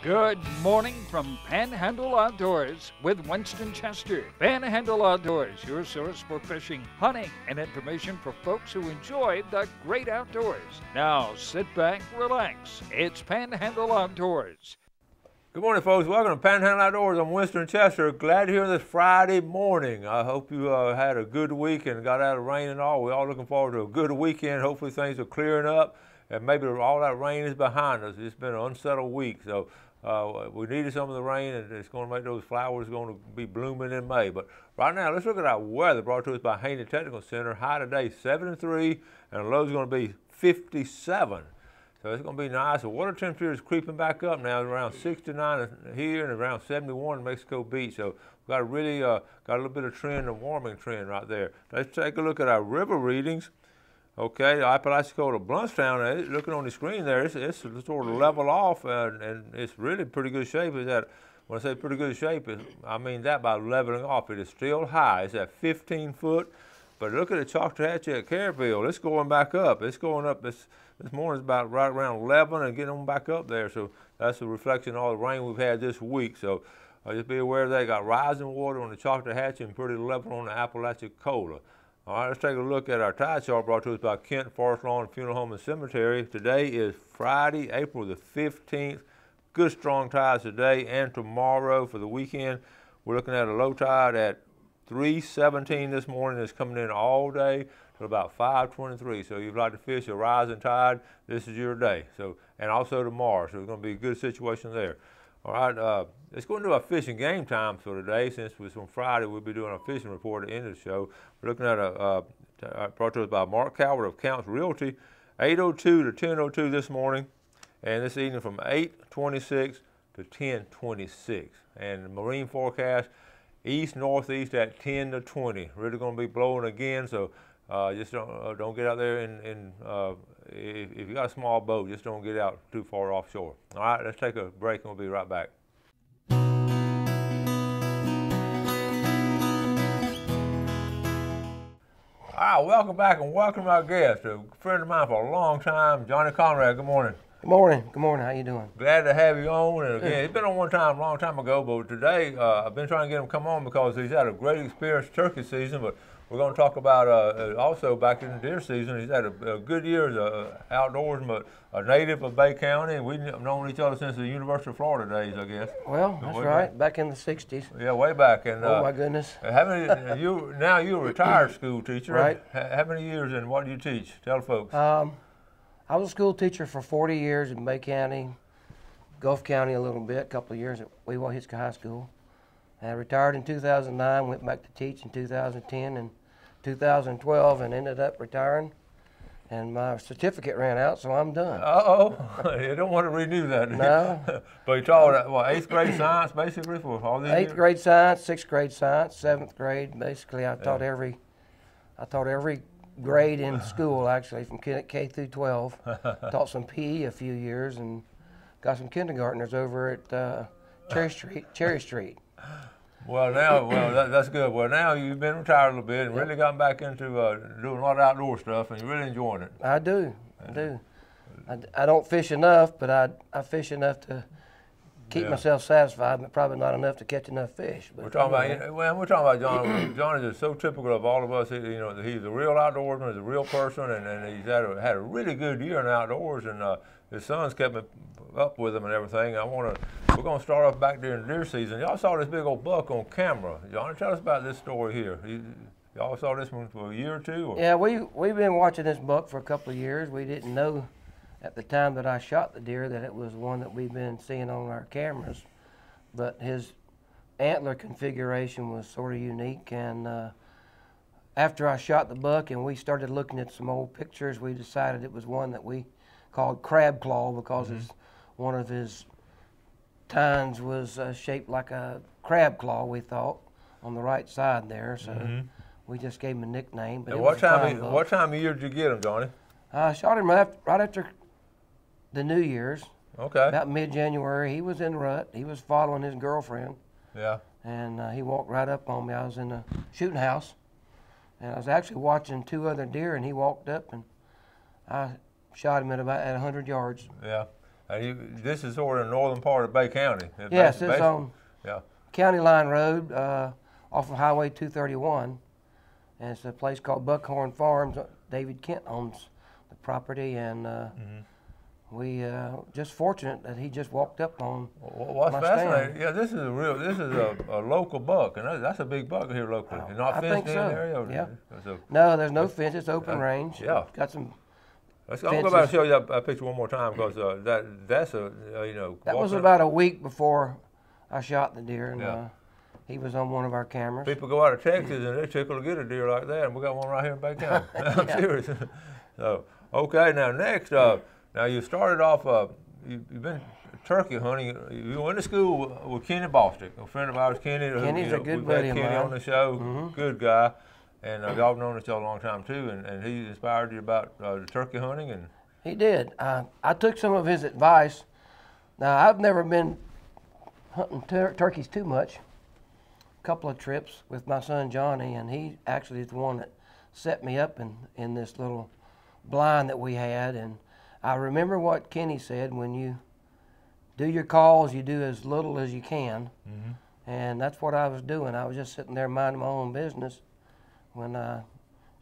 Good morning from Panhandle Outdoors with Winston Chester. Panhandle Outdoors, your source for fishing, hunting, and information for folks who enjoy the great outdoors. Now sit back, relax. It's Panhandle Outdoors. Good morning, folks. Welcome to Panhandle Outdoors. I'm Winston Chester. Glad to hear this Friday morning. I hope you had a good week and got out of rain and all. We're all looking forward to a good weekend. Hopefully things are clearing up and maybe all that rain is behind us. It's been an unsettled week, so we needed some of the rain, and it's going to make those flowers going to be blooming in May. But right now, let's look at our weather brought to us by Haney Technical Center. High today, 73, and the low is going to be 57. So it's going to be nice. The water temperature is creeping back up now, around 69 here and around 71 in Mexico Beach. So we've got a really got a little bit of trend, a warming trend right there. Let's take a look at our river readings. Okay, the Apalachicola Bluntstown, looking on the screen there, it's sort of level off, and it's really pretty good shape. Is that, when I say pretty good shape, I mean that by leveling off. It is still high. It's at 15 foot. But look at the Choctawhatchee at Careville. It's going back up. It's going up. This morning's about right around 11 and getting on back up there. So that's a reflection of all the rain we've had this week. So just be aware of that. Got rising water on the Choctawhatchee and pretty level on the Apalachicola. All right, let's take a look at our tide chart brought to us by Kent Forest Lawn Funeral Home and Cemetery. Today is Friday, April the 15th. Good strong tides today and tomorrow for the weekend. We're looking at a low tide at 3:17 this morning. It's coming in all day to about 5:23. So if you'd like to fish a rising tide, this is your day. So, and also tomorrow. So it's going to be a good situation there. All right, let's go into our fishing game time for today. Since it's on Friday, we'll be doing our fishing report at the end of the show. We're looking at brought to us by Mark Calvert of Counts Realty, 8:02 to 10:02 this morning, and this evening from 8:26 to 10:26. And the marine forecast, east-northeast at 10 to 20. Really going to be blowing again, so just don't get out there if you got a small boat, just don't get out too far offshore. All right, let's take a break and we'll be right back. All right, welcome back and welcome our guest, a friend of mine for a long time, Johnny Conrad. Good morning. Good morning. Good morning. How you doing? Glad to have you on. And again, it's been on one time, a long time ago, but today I've been trying to get him to come on because he's had a great experience turkey season. But we're going to talk about also back in the deer season. He's had a good year as an outdoorsman, but a native of Bay County, and we've known each other since the University of Florida days, I guess. Well, that's right. Back in the '60s. Yeah, way back. And oh my goodness. Now you're a retired school teacher. Right. How many years and what do you teach? Tell folks. I was a school teacher for 40 years in Bay County, Gulf County a little bit, a couple of years at Weehawken High School. I retired in 2009, went back to teach in 2010 and 2012, and ended up retiring. And my certificate ran out, so I'm done. Uh-oh, you don't want to renew that, do you? No. But you taught, what, 8th grade science, basically, for all these years? 8th grade science, 6th grade science, 7th grade. Basically, I taught every grade in school, actually, from K through 12. Taught some PE a few years and got some kindergartners over at Cherry Street. Well, that's good. Well, now you've been retired a little bit and really gotten back into doing a lot of outdoor stuff, and you're really enjoying it. I do. I don't fish enough, but I fish enough to keep myself satisfied, but probably not enough to catch enough fish. But we're talking about John. John is so typical of all of us. You know, he's a real outdoorsman, he's a real person, and he's had a really good year in the outdoors, and his son's kept up with him and everything. We're going to start off back during the deer season. Y'all saw this big old buck on camera. John, tell us about this story here. Y'all saw this one for a year or two? Or? Yeah, we've been watching this buck for a couple of years. We didn't know at the time that I shot the deer that it was one that we've been seeing on our cameras, but his antler configuration was sort of unique. And after I shot the buck and we started looking at some old pictures, we decided it was one that we called crab claw because one of his tines was shaped like a crab claw, we thought, on the right side there. So we just gave him a nickname. But and what time of year did you get him, Johnny? I shot him right after the New Year's. Okay. About mid-January. He was in rut. He was following his girlfriend. Yeah. And he walked right up on me. I was in the shooting house, and I was actually watching 2 other deer, and he walked up, and I shot him at about 100 yards. Yeah. And this is sort of the northern part of Bay County. Yes, it's on yeah. County Line Road off of Highway 231. And it's a place called Buckhorn Farms. David Kent owns the property, and we just fortunate that he just walked up on What's my fascinating, stand. yeah, this is a local buck, and that's a big buck here locally. You're not I fenced think in so. area? Yeah. So, No, there's no fence. It's open range. Yeah. Got some. I'm gonna go back and show you that picture one more time because that's a you know. That was about a week before I shot the deer, and Yeah. he was on one of our cameras. People go out of Texas and they're tickled to get a deer like that, and we got one right here in Bay County. I'm serious. So, okay, now next, now you started off, you've been turkey hunting. You went to school with Kenny Bostic, a friend of ours, Kenny. Kenny's a good buddy of Kenny mine. on the show, good guy, and y'all have known each other a long time too, and he inspired you about the turkey hunting. And He did. I took some of his advice. Now, I've never been hunting turkeys too much. Couple of trips with my son Johnny, and he actually is the one that set me up in this little blind that we had. And I remember what Kenny said: when you do your calls, you do as little as you can. And that's what I was doing. I was just sitting there minding my own business when I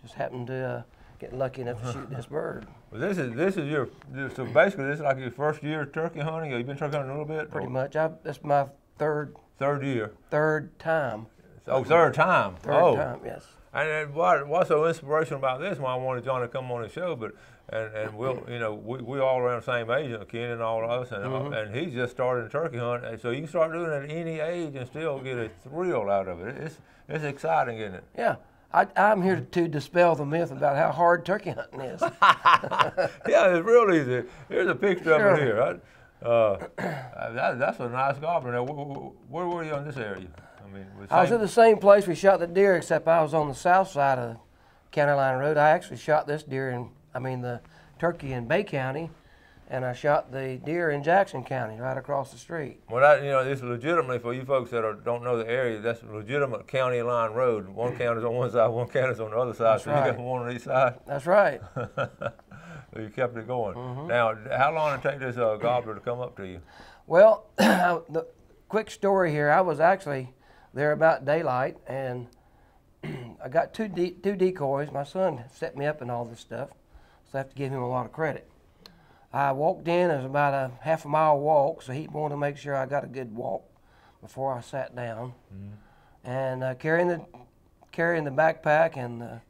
just happened to get lucky enough to shoot this bird. well, this is your so basically this is like your first year of turkey hunting. Have you been turkey hunting a little bit? Pretty much. That's my third year. Third time. Oh, third time. Third time, yes. And what's so inspirational about this? Why I wanted John to come on the show, but and we'll we all around the same age, Ken and all of us, and he's just started a turkey hunt, and so you can start doing it at any age and still get a thrill out of it. It's exciting, isn't it? Yeah. I'm here to dispel the myth about how hard turkey hunting is. Yeah, it's real easy. Here's a picture of it here. Right? That's a nice gobbler. Now, where were you in this area? I mean, I was at the same place we shot the deer, except I was on the south side of County Line Road. I actually shot this deer the turkey in Bay County, and I shot the deer in Jackson County, right across the street. Well, this is legitimately, for you folks that don't know the area, that's a legitimate county line road. One county's on one side, one county's on the other side, That's so right. you got one on each side. That's right. So you kept it going. Now, how long did it take this gobbler to come up to you? Well, the quick story here, I was actually there about daylight, and I got two decoys. My son set me up and all this stuff, so I have to give him a lot of credit. I walked in, it was about a half a mile walk, so he wanted to make sure I got a good walk before I sat down. And carrying the backpack and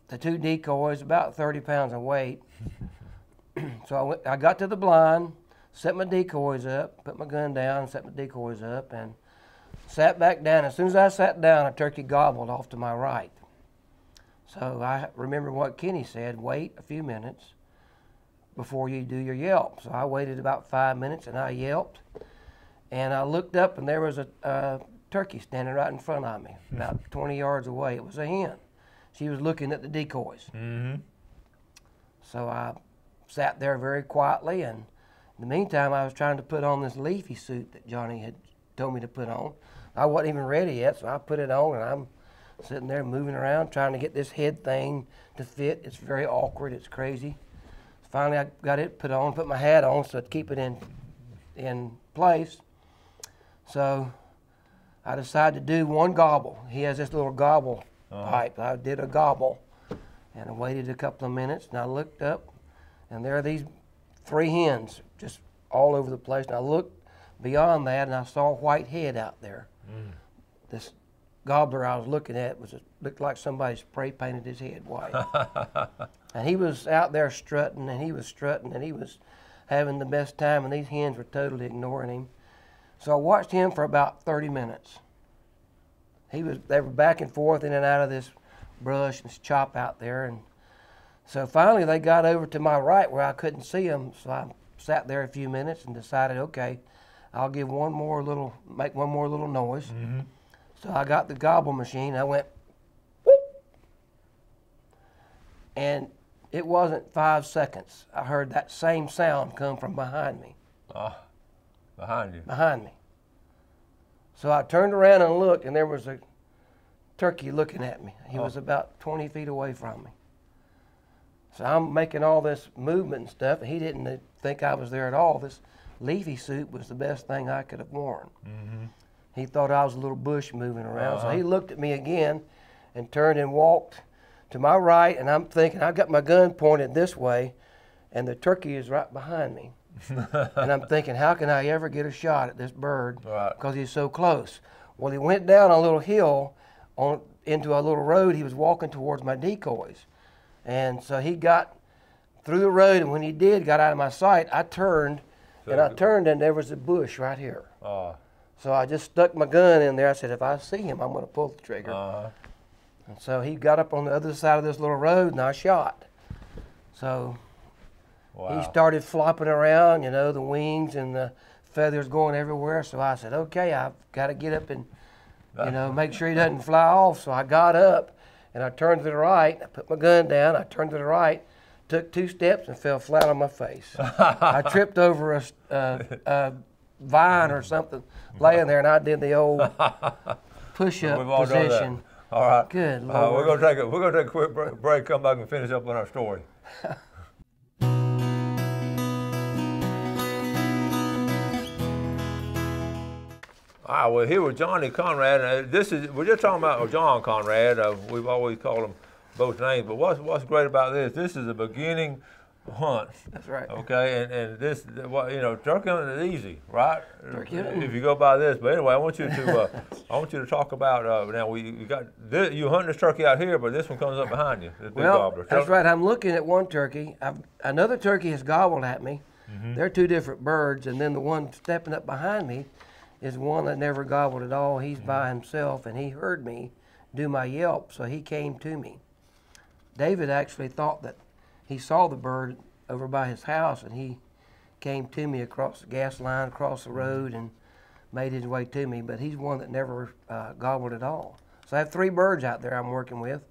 the two decoys, about 30 pounds of weight. So I got to the blind, set my decoys up, put my gun down, set my decoys up, and sat back down. As soon as I sat down, a turkey gobbled off to my right. So I remember what Kenny said: wait a few minutes before you do your yelp. So I waited about 5 minutes, and I yelped. And I looked up, and there was a turkey standing right in front of me, about 20 yards away. It was a hen. She was looking at the decoys. So I sat there very quietly, and in the meantime, I was trying to put on this leafy suit that Johnny had told me to put on. I wasn't even ready yet, so I put it on, and I'm sitting there moving around trying to get this head thing to fit. It's very awkward. It's crazy. Finally, I got it put on, put my hat on so to keep it in place. So I decided to do one gobble. He has this little gobble pipe. I did a gobble, and I waited a couple of minutes, and I looked up, and there are these 3 hens just all over the place. And I looked beyond that, and I saw a white head out there. This gobbler I was looking at looked like somebody spray painted his head white. And he was out there strutting, and he was strutting, and he was having the best time, and these hens were totally ignoring him. So I watched him for about 30 minutes. They were back and forth in and out of this brush and this chop out there, and so finally they got over to my right where I couldn't see them. So I sat there a few minutes and decided, okay, I'll make one more little noise. So I got the gobble machine. I went, whoop, and it wasn't 5 seconds. I heard that same sound come from behind me. Behind you? Behind me. So I turned around and looked, and there was a turkey looking at me. He was about 20 feet away from me. So I'm making all this movement and stuff, and he didn't think I was there at all. This leafy suit was the best thing I could have worn. Mm-hmm. He thought I was a little bush moving around, so he looked at me again and turned and walked to my right, and I'm thinking, I've got my gun pointed this way, and the turkey is right behind me. And I'm thinking, how can I ever get a shot at this bird because he's so close? Well, he went down a little hill into a little road. He was walking towards my decoys. And so he got through the road, and when he did, got out of my sight, I turned, and there was a bush right here. So I just stuck my gun in there. I said, if I see him, I'm going to pull the trigger. And so he got up on the other side of this little road, and I shot. So he started flopping around, you know, the wings and the feathers going everywhere. So I said, okay, I've got to get up and, you know, make sure he doesn't fly off. So I got up, and I turned to the right. I put my gun down. I turned to the right, took 2 steps, and fell flat on my face. I tripped over a vine or something laying there, and I did the old push-up position. All right. Good Lord. We're gonna take a quick break. Come back and finish up on our story. All right. Well, here with Johnny Conrad, and we're just talking about John Conrad. We've always called him both names, but what's great about this? This is a beginning hunt. That's right. Okay, and this, you know, turkey hunting is easy, right? Turkey hunting. If you go by this, but anyway, I want you to talk about now. You hunting this turkey out here, but this one comes up behind you. This big gobbler. That's right. I'm looking at one turkey. Another turkey has gobbled at me. They're 2 different birds, and then the one stepping up behind me is one that never gobbled at all. He's by himself, and he heard me do my yelp, so he came to me. David actually thought that he saw the bird over by his house, and he came to me across the gas line, across the road, and made his way to me. But he's one that never gobbled at all. So I have 3 birds out there I'm working with.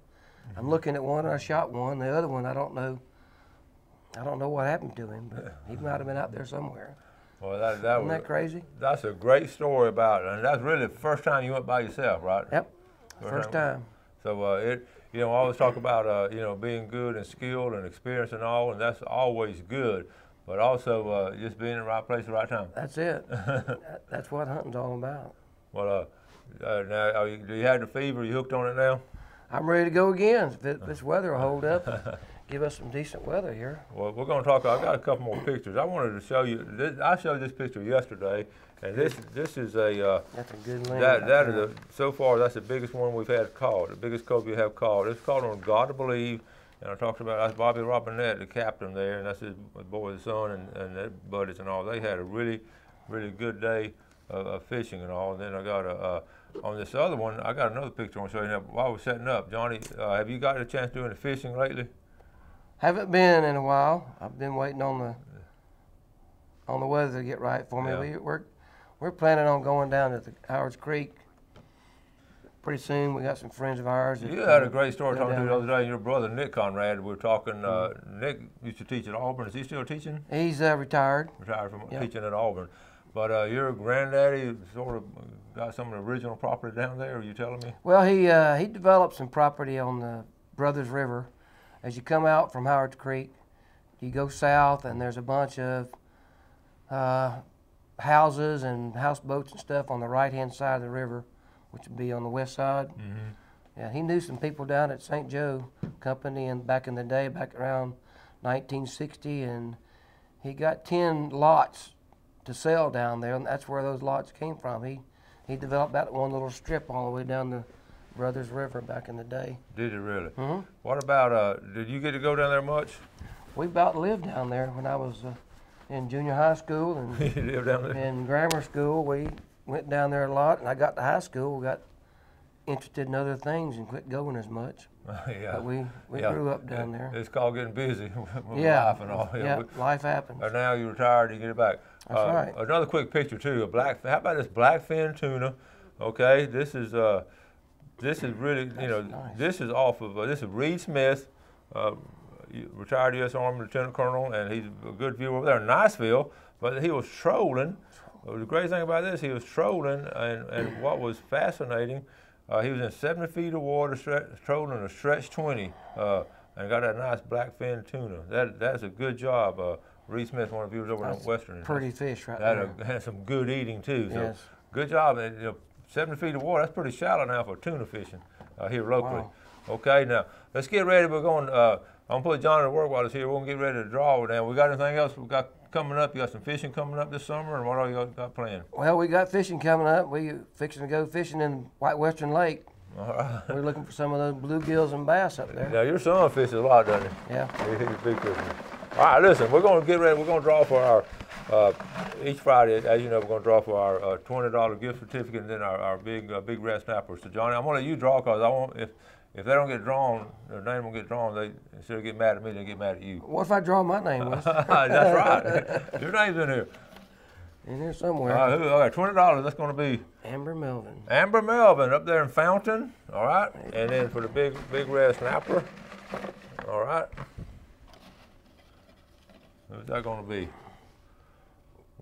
I'm looking at one, and I shot one. The other one, I don't know what happened to him, but he might have been out there somewhere. Well, Isn't that crazy? That's a great story about it, and that's really the first time you went by yourself, right? Yep, first time. So you know, I always talk about you know, being good and skilled and experience and all, and that's always good. But also just being in the right place at the right time. That's it. That's what hunting's all about. Well, now do you have the fever? Are you hooked on it now? I'm ready to go again. If this weather will hold up, give us some decent weather here. Well, we're going to talk. I've got a couple more pictures. I wanted to show you. I showed this picture yesterday, and this is a. That's a good limb. That is so far that's the biggest one we've had caught. The biggest cove we have caught. It's caught on God to Believe, and I talked about that's Bobby Robinette, the captain there, and that's his boy's son and their buddies and all. They had a really good day of fishing and all. And then I got on this other one, I got another picture I want to show you now. While we're setting up, Johnny, have you got a chance doing the fishing lately? Haven't been in a while. I've been waiting on the weather to get right for me. Yeah. We're planning on going down to the Howard's Creek pretty soon. We got some friends of ours. You had a great story talking to the other day. Your brother Nick Conrad. We were talking. Nick used to teach at Auburn. Is he still teaching? He's retired. Retired from teaching at Auburn. But your granddaddy sort of got some of the original property down there. Are you telling me? Well, he developed some property on the Brothers River. As you come out from Howard's Creek, you go south, and there's a bunch of houses and houseboats and stuff on the right-hand side of the river, which would be on the west side. Yeah, he knew some people down at St. Joe Company and back in the day, back around 1960, and he got 10 lots to sell down there, and that's where those lots came from. He developed that one little strip all the way down the Brothers River back in the day. Did you really? What about, did you get to go down there much? We about lived down there when I was in junior high school and You lived down there? in grammar school. We went down there a lot, and I got to high school, we got interested in other things and quit going as much. Yeah. But we grew up down there. It's called getting busy with Yeah. life and all. Yeah, life happens. And now you're retired, you get it back. That's right. Another quick picture too. How about this blackfin tuna? Okay, this is really, you know, nice. this is off of this is Reed Smith, retired U.S. Army Lieutenant Colonel, and he's a good viewer over there in Niceville. But he was trolling. The great thing about this, he was trolling, and what was fascinating, he was in 70 feet of water, trolling a stretch 20. and got that nice blackfin tuna. That's a good job. Reed Smith, one of you was over on Western. Pretty fish right there. That had some good eating too. So yes. Good job. And, 70 feet of water, that's pretty shallow now for tuna fishing here locally. Wow. Okay, now let's get ready. We're going, I'm going to put John to work while he's here. We're going to get ready to draw now. We got anything else we got coming up? You got some fishing coming up this summer, and what all you got planned? Well, we got fishing coming up. We fixing to go fishing in White Western Lake. All right. We're looking for some of those bluegills and bass up there. Now, your son fishes a lot, doesn't he? Yeah. He's a big fisherman. All right, listen, we're going to get ready. We're going to draw for our, each Friday, as you know, we're going to draw for our $20 gift certificate and then our big red snapper. So, Johnny, I'm going to let you draw because I want, if they don't get drawn, their name won't get drawn, they, instead of getting mad at me, they get mad at you. What if I draw my name, Wes? That's right. Your name's in here. In here somewhere. All right, $20, that's going to be Amber Melvin. Amber Melvin up there in Fountain, all right? And then for the big red snapper, all right? Who's that going to be?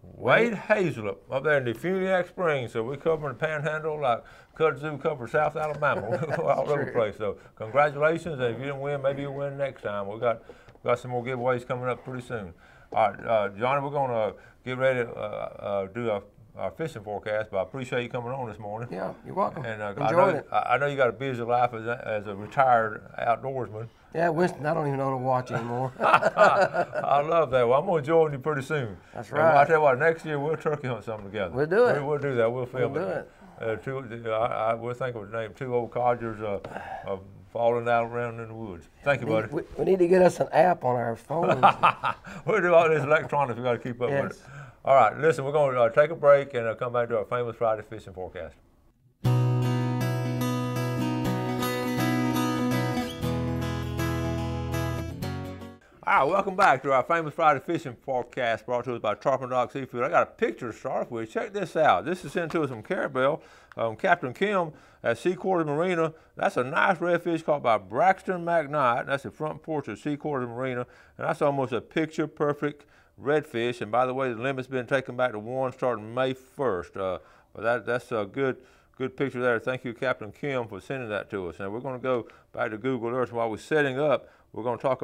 Wade Hazelip up there in the Funiac Springs. So we're covering the Panhandle like Kudzu covers South Alabama. We're all over the place. So congratulations. And if you didn't win, maybe you'll win next time. We got some more giveaways coming up pretty soon. All right, Johnny, we're going to get ready to do our fishing forecast, but I appreciate you coming on this morning. Yeah, you're welcome. And Enjoyed it. I know you got a busy life as a retired outdoorsman. Yeah, Winston, I don't even know to watch anymore. I love that. Well, I'm going to join you pretty soon. That's And right. I'll tell you what, next year we'll turkey hunt something together. We'll do it. We'll do that. We'll film We'll do it. it. We'll think of the name, two old codgers falling out around in the woods. Thank you, buddy. We need to get us an app on our phones. We'll do all this electronics. We got to keep up with it. Yes. All right, listen, we're going to take a break and come back to our famous Friday fishing forecast. All right, welcome back to our famous Friday fishing forecast brought to us by Tarpon Dock Seafood. I got a picture to start off with. Check this out. This is sent to us from Carabel, Captain Kim at Sea Quarters Marina. That's a nice redfish caught by Braxton McKnight. That's the front porch of Sea Quarters Marina, and that's almost a picture-perfect redfish. And by the way, the limit's been taken back to 1 starting May 1st. But that's a good picture there. Thank you, Captain Kim, for sending that to us. Now we're going to go back to Google Earth. While we're setting up, we're going to talk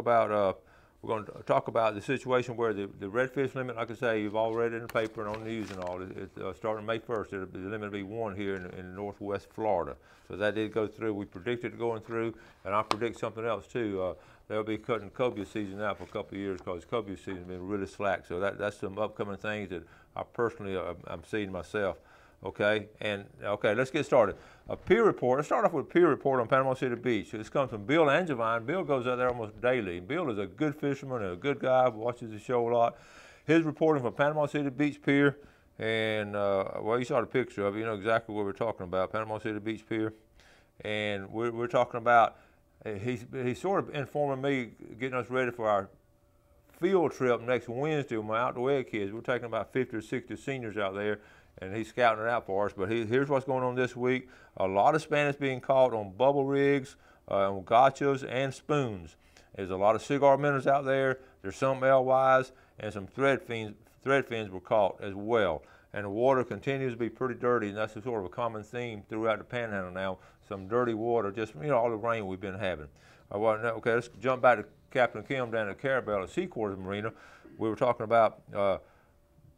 about the situation where the redfish limit, like I say, you've all read it in the paper and on the news and all. It's starting May 1st. The limit will be 1 here in northwest Florida. So that did go through. We predicted it going through, and I predict something else too. They'll be cutting cobia season out for a couple of years because cobia season has been really slack. So that's some upcoming things that I personally I'm seeing myself. Okay, let's get started. A peer report. Let's start off with a peer report on Panama City Beach. This comes from Bill Angevine. Bill goes out there almost daily. Bill is a good fisherman and a good guy, watches the show a lot. His reporting from Panama City Beach Pier, and well, you saw the picture of it. You know exactly what we're talking about, Panama City Beach Pier. And we're talking about, he's sort of informing me, getting us ready for our field trip next Wednesday with my outdoor ed kids. We're taking about 50 or 60 seniors out there, and he's scouting it out for us. But here's what's going on this week. A lot of Spanish being caught on bubble rigs, on gotchas, and spoons. There's a lot of cigar minnows out there. There's some LYs, and some thread fins were caught as well. And the water continues to be pretty dirty, and that's a sort of a common theme throughout the Panhandle now. Some dirty water, just all the rain we've been having. Okay, let's jump back to Captain Kim down at Carabel at Sea Quarters Marina. We were talking about,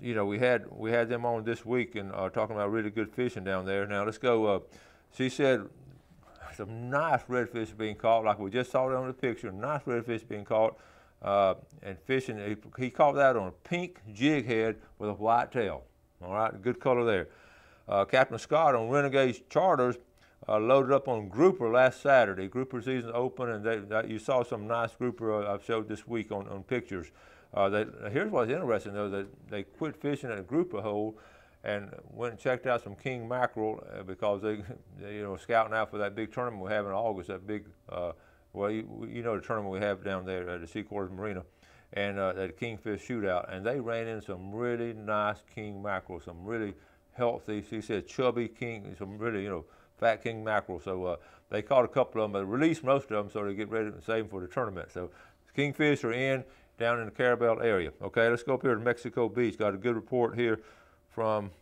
we had them on this week and talking about really good fishing down there. Now let's go. She said some nice redfish being caught, like we just saw it on the picture. Nice redfish being caught and fishing. He caught that on a pink jig head with a white tail. All right, good color there. Captain Scott on Renegade's Charters loaded up on grouper last Saturday. Grouper season open, and you saw some nice grouper I've showed this week on pictures. Here's what's interesting though, that they quit fishing at a grouper hole and went and checked out some king mackerel because they scouting out for that big tournament we have in August. That big, you know the tournament we have down there at the Sea Quarters Marina, and that kingfish shootout, and they ran in some really nice king mackerel, some really healthy. She said chubby king, some really fat king mackerel. So they caught a couple of them, but released most of them so they get ready to save them for the tournament. So kingfish are in down in the Carabel area. Okay, let's go up here to Mexico Beach. Got a good report here from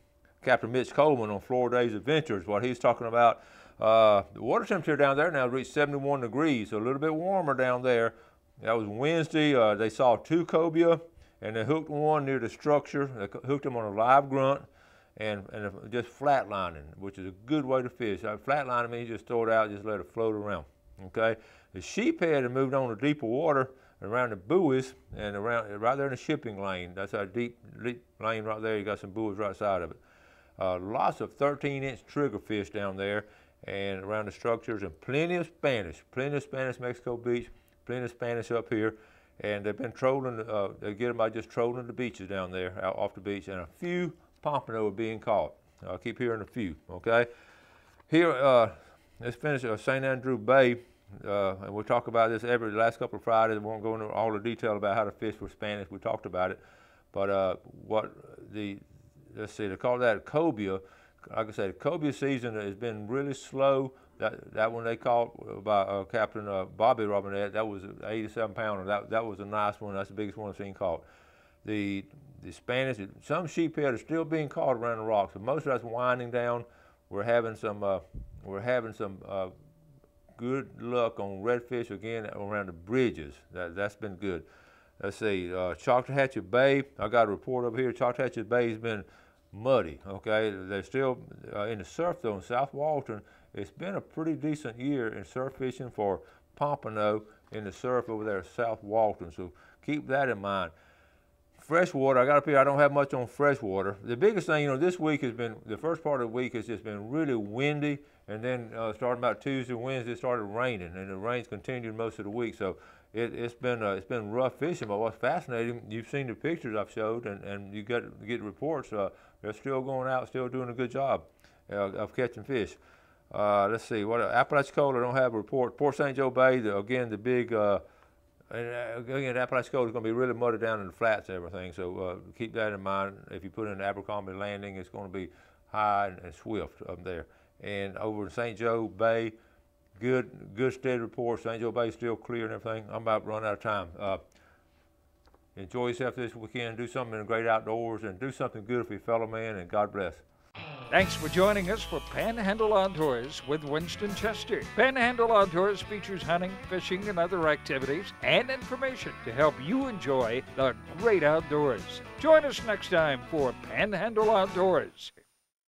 Captain Mitch Coleman on Florida Days Adventures. What he's talking about, the water temperature down there now reached 71 degrees, so a little bit warmer down there. That was Wednesday. They saw 2 cobia, and they hooked one near the structure. They hooked him on a live grunt and just flatlining, which is a good way to fish. Flatlining means you just throw it out, just let it float around. Okay. The sheephead had moved on to deeper water around the buoys and around right there in the shipping lane. That's our deep lane right there. You got some buoys right side of it. Lots of 13-inch triggerfish down there and around the structures, and plenty of Spanish Mexico Beach, plenty of Spanish up here. And they've been trolling, they get them by just trolling the beaches down there, out off the beach, and a few pompano are being caught. I keep hearing a few, okay? Here, let's finish St. Andrew Bay, and we'll talk about this every last couple of Fridays. We won't go into all the detail about how to fish with Spanish. We talked about it. But let's see, they call that cobia. Like I said, cobia season has been really slow. That one they caught by Captain Bobby Robinette, that was an 87-pounder. That was a nice one. That's the biggest one I've seen caught. The Spanish, some sheephead are still being caught around the rocks, but most of that's winding down. We're having some good luck on redfish again around the bridges. That's been good. Let's see, Choctawhatchee Bay. I got a report over here. Choctawhatchee Bay has been muddy. Okay, they're still in the surf though in South Walton. It's been a pretty decent year in surf fishing for pompano in the surf over there at South Walton, so keep that in mind. Freshwater, I got up here, I don't have much on freshwater. The biggest thing, you know, this week has been, the first part of the week has just been really windy, and then starting about Tuesday, Wednesday, it started raining, and the rains continued most of the week, so it's been rough fishing. But what's fascinating, you've seen the pictures I've showed, and you get reports, they're still going out, still doing a good job of catching fish. Let's see, what Apalachicola, I don't have a report. Port St. Joe Bay, again, the big, again, Apalachicola is going to be really muddy down in the flats and everything, so keep that in mind. If you put in the Abercrombie Landing, it's going to be high and swift up there. And over in St. Joe Bay, good steady report. St. Joe Bay is still clear and everything. I'm about to run out of time. Enjoy yourself this weekend. Do something in the great outdoors, and do something good for your fellow man, and God bless. Thanks for joining us for Panhandle Outdoors with Winston Chester. Panhandle Outdoors features hunting, fishing, and other activities and information to help you enjoy the great outdoors. Join us next time for Panhandle Outdoors.